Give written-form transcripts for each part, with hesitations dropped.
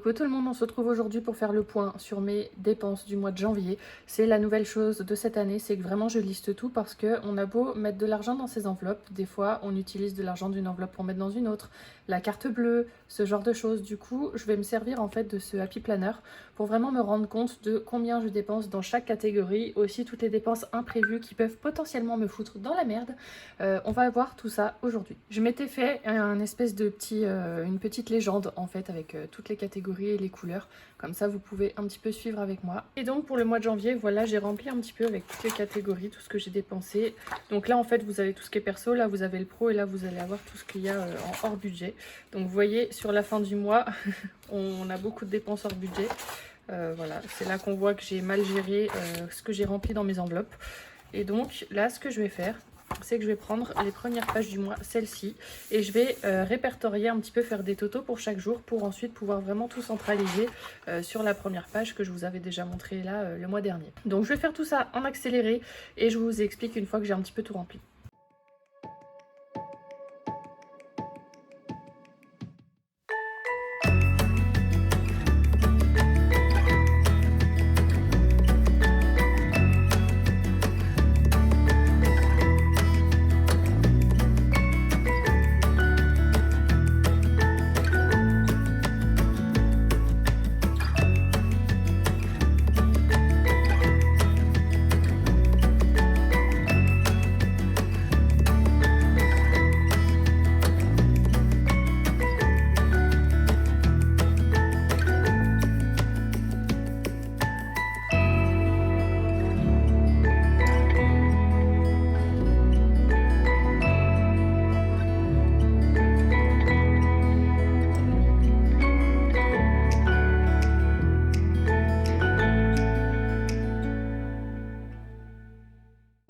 Coucou tout le monde, on se retrouve aujourd'hui pour faire le point sur mes dépenses du mois de janvier. C'est la nouvelle chose de cette année, c'est que vraiment je liste tout parce qu'on a beau mettre de l'argent dans ces enveloppes, des fois on utilise de l'argent d'une enveloppe pour mettre dans une autre, la carte bleue, ce genre de choses. Du coup, je vais me servir en fait de ce Happy Planner pour vraiment me rendre compte de combien je dépense dans chaque catégorie, aussi toutes les dépenses imprévues qui peuvent potentiellement me foutre dans la merde. On va voir tout ça aujourd'hui. Je m'étais fait un espèce de une petite légende en fait avec toutes les catégories et les couleurs. Comme ça, vous pouvez un petit peu suivre avec moi. Et donc, pour le mois de janvier, voilà, j'ai rempli un petit peu avec toutes les catégories, tout ce que j'ai dépensé. Donc là, en fait, vous avez tout ce qui est perso. Là, vous avez le pro. Et là, vous allez avoir tout ce qu'il y a en hors budget. Donc, vous voyez, sur la fin du mois, on a beaucoup de dépenses hors budget. Voilà, c'est là qu'on voit que j'ai mal géré ce que j'ai rempli dans mes enveloppes. Et donc, là, ce que je vais faire, c'est que je vais prendre les premières pages du mois, celle-ci, et je vais répertorier un petit peu, faire des totaux pour chaque jour, pour ensuite pouvoir vraiment tout centraliser sur la première page que je vous avais déjà montré là le mois dernier. Donc je vais faire tout ça en accéléré et je vous explique une fois que j'ai un petit peu tout rempli.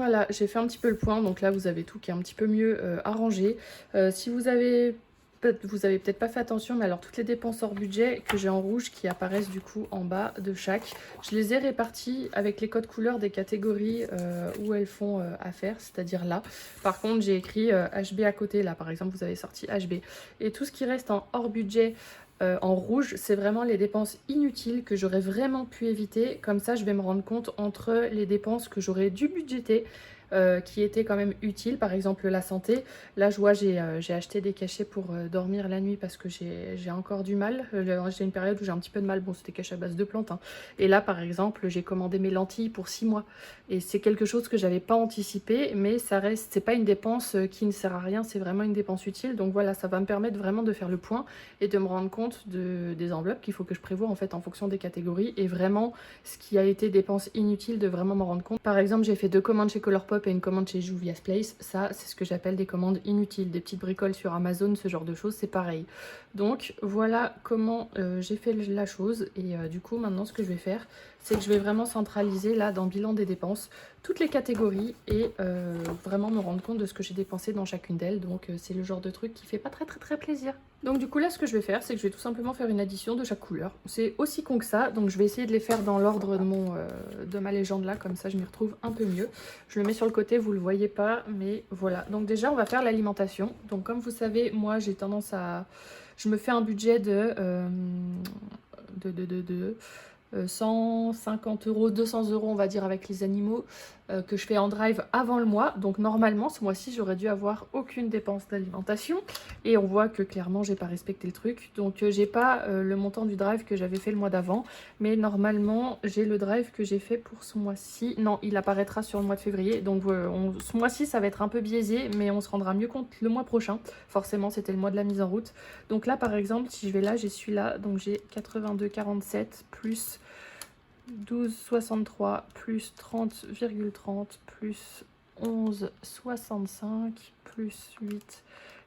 Voilà, j'ai fait un petit peu le point, donc là vous avez tout qui est un petit peu mieux arrangé. Si vous avez peut-être pas fait attention, mais alors toutes les dépenses hors budget que j'ai en rouge qui apparaissent du coup en bas de chaque, je les ai réparties avec les codes couleurs des catégories où elles font affaire, c'est-à-dire là. Par contre, j'ai écrit HB à côté, là par exemple vous avez sorti HB. Et tout ce qui reste en hors budget, en rouge, c'est vraiment les dépenses inutiles que j'aurais vraiment pu éviter. Comme ça, je vais me rendre compte entre les dépenses que j'aurais dû budgéter, qui étaient quand même utiles, par exemple la santé. Là, je vois, j'ai acheté des cachets pour dormir la nuit parce que j'ai encore du mal. J'ai une période où j'ai un petit peu de mal. Bon, c'était cachets à base de plantes, hein. Et là, par exemple, j'ai commandé mes lentilles pour 6 mois. Et c'est quelque chose que j'avais pas anticipé, mais ça reste, c'est pas une dépense qui ne sert à rien, c'est vraiment une dépense utile. Donc voilà, ça va me permettre vraiment de faire le point et de me rendre compte des enveloppes qu'il faut que je prévoie en fait en fonction des catégories, et vraiment ce qui a été dépenses inutiles, de vraiment m'en rendre compte. Par exemple, j'ai fait 2 commandes chez Colourpop et une commande chez Juvia's Place. Ça, c'est ce que j'appelle des commandes inutiles. Des petites bricoles sur Amazon, ce genre de choses, c'est pareil. Donc voilà comment j'ai fait la chose. Et du coup, maintenant, ce que je vais faire, c'est que je vais vraiment centraliser là dans bilan des dépenses toutes les catégories et vraiment me rendre compte de ce que j'ai dépensé dans chacune d'elles. Donc c'est le genre de truc qui fait pas très plaisir. Donc du coup là, ce que je vais faire, c'est que je vais tout simplement faire une addition de chaque couleur. C'est aussi con que ça, donc je vais essayer de les faire dans l'ordre de ma légende là, comme ça je m'y retrouve un peu mieux. Je le mets sur le côté, vous le voyez pas, mais voilà. Donc déjà on va faire l'alimentation. Donc comme vous savez, moi j'ai tendance à... Je me fais un budget de 150 €, 200 € on va dire avec les animaux, que je fais en drive avant le mois. Donc normalement ce mois-ci j'aurais dû avoir aucune dépense d'alimentation, et on voit que clairement j'ai pas respecté le truc. Donc j'ai pas le montant du drive que j'avais fait le mois d'avant, mais normalement j'ai le drive que j'ai fait pour ce mois-ci. Non, il apparaîtra sur le mois de février. Donc ce mois-ci ça va être un peu biaisé, mais on se rendra mieux compte le mois prochain. Forcément c'était le mois de la mise en route. Donc là par exemple, si je vais là, j'ai celui-là, donc j'ai 82,47 plus 12,63 plus 30,30 plus 11,65 plus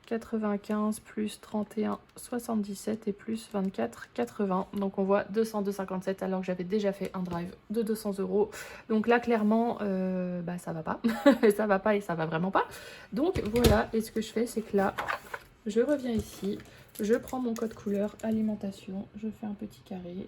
8,95 plus 31,77 et plus 24,80. Donc on voit 202,57 alors que j'avais déjà fait un drive de 200 €. Donc là clairement bah ça va pas. Ça va pas et ça va vraiment pas. Donc voilà, et ce que je fais, c'est que là je reviens ici, je prends mon code couleur alimentation, je fais un petit carré.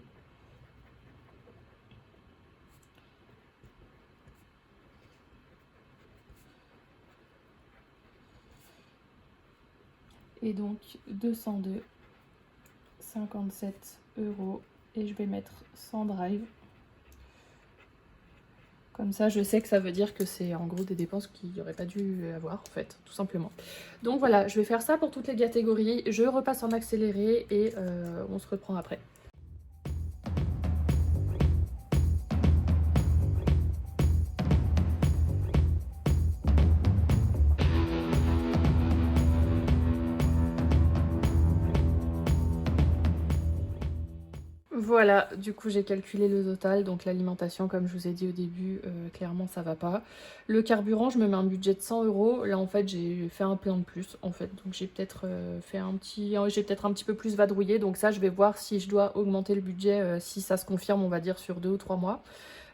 Et donc 202,57. 57 € et je vais mettre 100 drive. Comme ça, je sais que ça veut dire que c'est en gros des dépenses qu'il n'y aurait pas dû avoir, en fait, tout simplement. Donc voilà, je vais faire ça pour toutes les catégories. Je repasse en accéléré et on se reprend après. Voilà, du coup j'ai calculé le total, donc l'alimentation comme je vous ai dit au début, clairement ça va pas. Le carburant, je me mets un budget de 100 €, là en fait j'ai fait un plein de plus en fait, donc j'ai peut-être j'ai peut-être un petit peu plus vadrouillé, donc ça je vais voir si je dois augmenter le budget, si ça se confirme on va dire sur 2 ou 3 mois.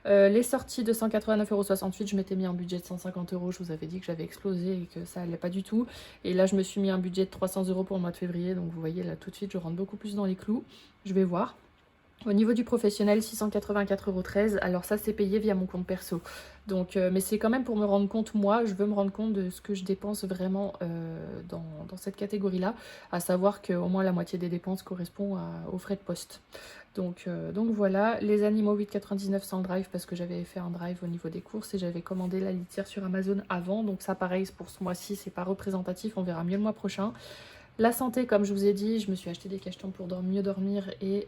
Les sorties de 189,68 €, je m'étais mis un budget de 150 €, je vous avais dit que j'avais explosé et que ça allait pas du tout. Et là je me suis mis un budget de 300 € pour le mois de février, donc vous voyez là tout de suite je rentre beaucoup plus dans les clous, je vais voir. Au niveau du professionnel, 684,13 €. Alors ça, c'est payé via mon compte perso. Donc, mais c'est quand même pour me rendre compte, moi, je veux me rendre compte de ce que je dépense vraiment dans cette catégorie-là. À savoir qu'au moins la moitié des dépenses correspond aux frais de poste. Donc voilà, les animaux 8,99 € sans le drive parce que j'avais fait un drive au niveau des courses et j'avais commandé la litière sur Amazon avant. Donc ça, pareil, pour ce mois-ci, c'est pas représentatif. On verra mieux le mois prochain. La santé, comme je vous ai dit, je me suis acheté des cachetons pour mieux dormir et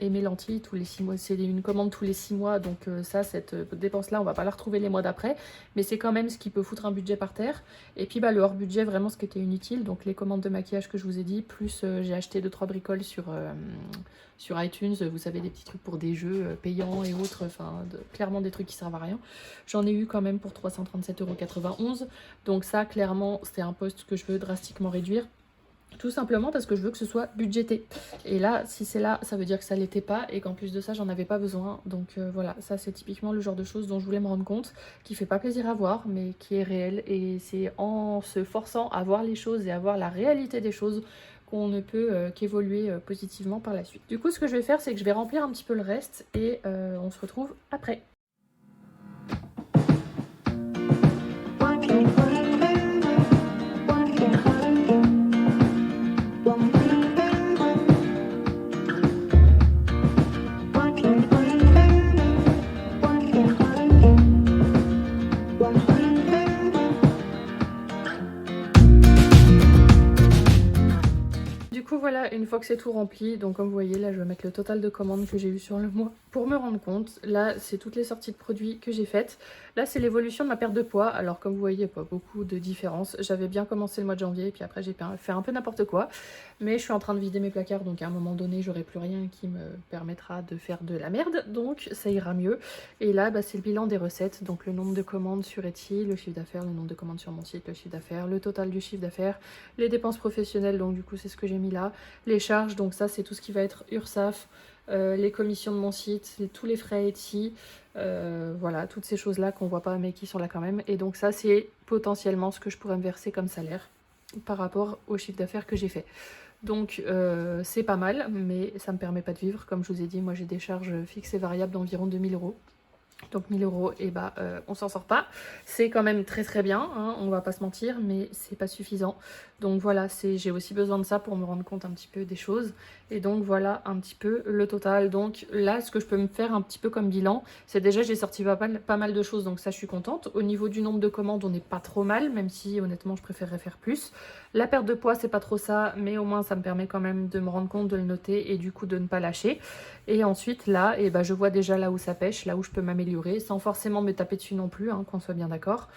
mes lentilles tous les 6 mois. C'est une commande tous les 6 mois, donc ça, cette dépense-là, on va pas la retrouver les mois d'après. Mais c'est quand même ce qui peut foutre un budget par terre. Et puis bah, le hors-budget, vraiment ce qui était inutile, donc les commandes de maquillage que je vous ai dit, plus j'ai acheté 2-3 bricoles sur iTunes, vous savez, des petits trucs pour des jeux payants et autres, enfin clairement des trucs qui servent à rien. J'en ai eu quand même pour 337,91 €. Donc ça, clairement, c'est un poste que je veux drastiquement réduire. Tout simplement parce que je veux que ce soit budgété. Et là, si c'est là, ça veut dire que ça l'était pas et qu'en plus de ça, j'en avais pas besoin. Donc voilà, ça c'est typiquement le genre de choses dont je voulais me rendre compte, qui fait pas plaisir à voir, mais qui est réel. Et c'est en se forçant à voir les choses et à voir la réalité des choses qu'on ne peut qu'évoluer positivement par la suite. Du coup, ce que je vais faire, c'est que je vais remplir un petit peu le reste et on se retrouve après. Voilà, une fois que c'est tout rempli, donc comme vous voyez là je vais mettre le total de commandes que j'ai eu sur le mois pour me rendre compte. Là c'est toutes les sorties de produits que j'ai faites. Là c'est l'évolution de ma perte de poids. Alors comme vous voyez, pas beaucoup de différence. J'avais bien commencé le mois de janvier et puis après j'ai fait un peu n'importe quoi. Mais je suis en train de vider mes placards, donc à un moment donné j'aurai plus rien qui me permettra de faire de la merde. Donc ça ira mieux. Et là bah, c'est le bilan des recettes. Donc le nombre de commandes sur Etsy, le chiffre d'affaires, le nombre de commandes sur mon site, le chiffre d'affaires, le total du chiffre d'affaires, les dépenses professionnelles, donc du coup c'est ce que j'ai mis là. Les charges, donc ça c'est tout ce qui va être URSAF, les commissions de mon site, tous les frais Etsy, voilà, toutes ces choses là qu'on voit pas mais qui sont là quand même. Et donc ça c'est potentiellement ce que je pourrais me verser comme salaire par rapport au chiffre d'affaires que j'ai fait. Donc c'est pas mal, mais ça me permet pas de vivre. Comme je vous ai dit, moi j'ai des charges fixes et variables d'environ 2000 €. Donc 1000 €, et bah on s'en sort pas. C'est quand même très très bien, hein, on va pas se mentir, mais c'est pas suffisant. Donc voilà, j'ai aussi besoin de ça pour me rendre compte un petit peu des choses. Et donc voilà un petit peu le total. Donc là, ce que je peux me faire un petit peu comme bilan, c'est déjà j'ai sorti pas mal de choses, donc ça je suis contente. Au niveau du nombre de commandes, on n'est pas trop mal, même si honnêtement je préférerais faire plus. La perte de poids, c'est pas trop ça, mais au moins ça me permet quand même de me rendre compte, de le noter et du coup de ne pas lâcher. Et ensuite là, et bah, je vois déjà là où ça pêche, là où je peux m'améliorer, sans forcément me taper dessus non plus, hein, qu'on soit bien d'accord.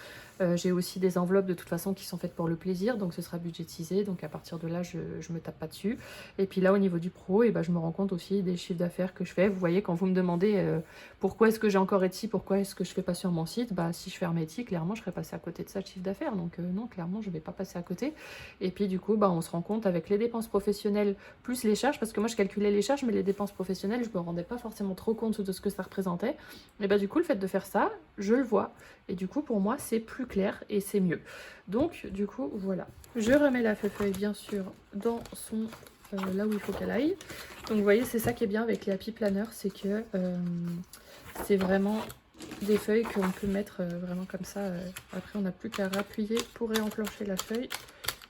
J'ai aussi des enveloppes de toute façon qui sont faites pour le plaisir, donc ce sera budgétisé, donc à partir de là je me tape pas dessus. Et puis là au niveau du pro, et ben, je me rends compte aussi des chiffres d'affaires que je fais. Vous voyez, quand vous me demandez pourquoi est-ce que j'ai encore Etsy, pourquoi est-ce que je fais pas sur mon site, bah si je fermais Etsy, clairement je serais passée à côté de ça de chiffre d'affaires, donc non, clairement je vais pas passer à côté. Et puis du coup bah, on se rend compte avec les dépenses professionnelles plus les charges, parce que moi je calculais les charges mais les dépenses professionnelles je me rendais pas forcément trop compte de ce que ça représentait. Et bah du coup le fait de faire ça, je le vois, et du coup pour moi c'est plus clair et c'est mieux. Donc du coup voilà, je remets la feuille bien sûr dans son là où il faut qu'elle aille. Donc vous voyez, c'est ça qui est bien avec les Happy Planner, c'est que c'est vraiment des feuilles qu'on peut mettre vraiment comme ça. Après on n'a plus qu'à appuyer pour réenclencher la feuille.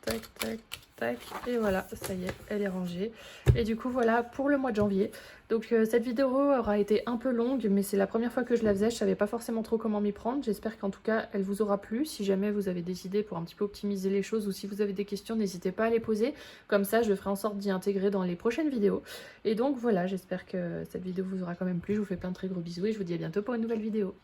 Tac tac Tac, et voilà, ça y est, elle est rangée. Et du coup, voilà pour le mois de janvier. Donc cette vidéo aura été un peu longue, mais c'est la première fois que je la faisais, je savais pas forcément trop comment m'y prendre. J'espère qu'en tout cas, elle vous aura plu. Si jamais vous avez des idées pour un petit peu optimiser les choses ou si vous avez des questions, n'hésitez pas à les poser. Comme ça, je ferai en sorte d'y intégrer dans les prochaines vidéos. Et donc voilà, j'espère que cette vidéo vous aura quand même plu. Je vous fais plein de très gros bisous et je vous dis à bientôt pour une nouvelle vidéo.